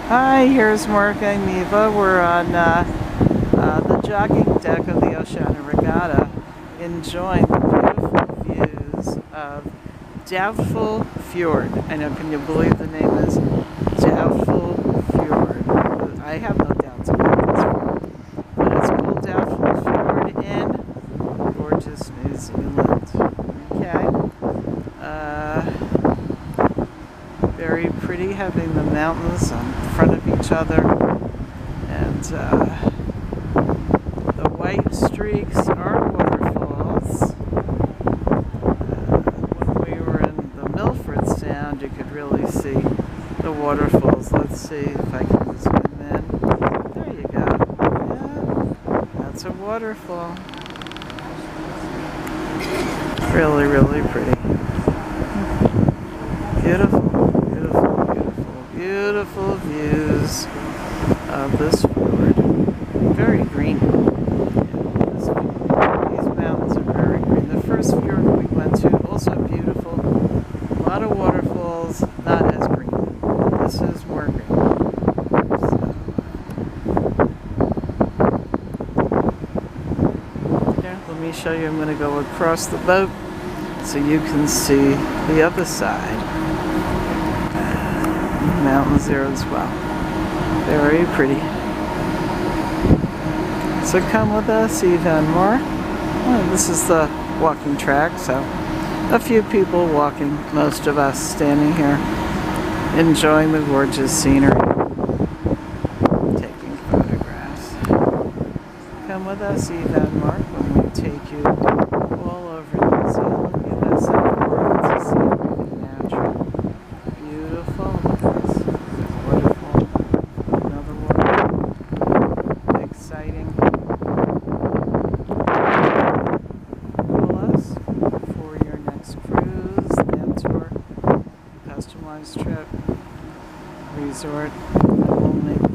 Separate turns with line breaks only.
Hi, here's Mark and Neva. We're on the jogging deck of the Oceania Regatta, enjoying the beautiful views of Doubtful Fjord. I know, can you believe the name is Doubtful Fjord? I have no doubts about this fjord. But it's called Doubtful Fjord in gorgeous New Zealand. Okay. Very pretty, having the mountains in front of each other, and the white streaks are waterfalls. When we were in the Milford Sound, you could really see the waterfalls. Let's see if I can zoom in. There you go. Yeah, that's a waterfall. Really, really pretty. Beautiful. Beautiful views of this fjord. Very green. Yeah, these mountains are very green. The first fjord we went to, also beautiful. A lot of waterfalls, not as green. This is more green. So, yeah, let me show you. I'm going to go across the boat so you can see the other side. Mountains there as well. Very pretty. So come with us even more. Oh, this is the walking track, so a few people walking, most of us standing here, enjoying the gorgeous scenery, taking photographs. Come with us even more when we take you all over New Zealand. You know, some world to see everything natural. Beautiful. Exciting. Call us for your next cruise, land tour, customized trip, resort, and we'll make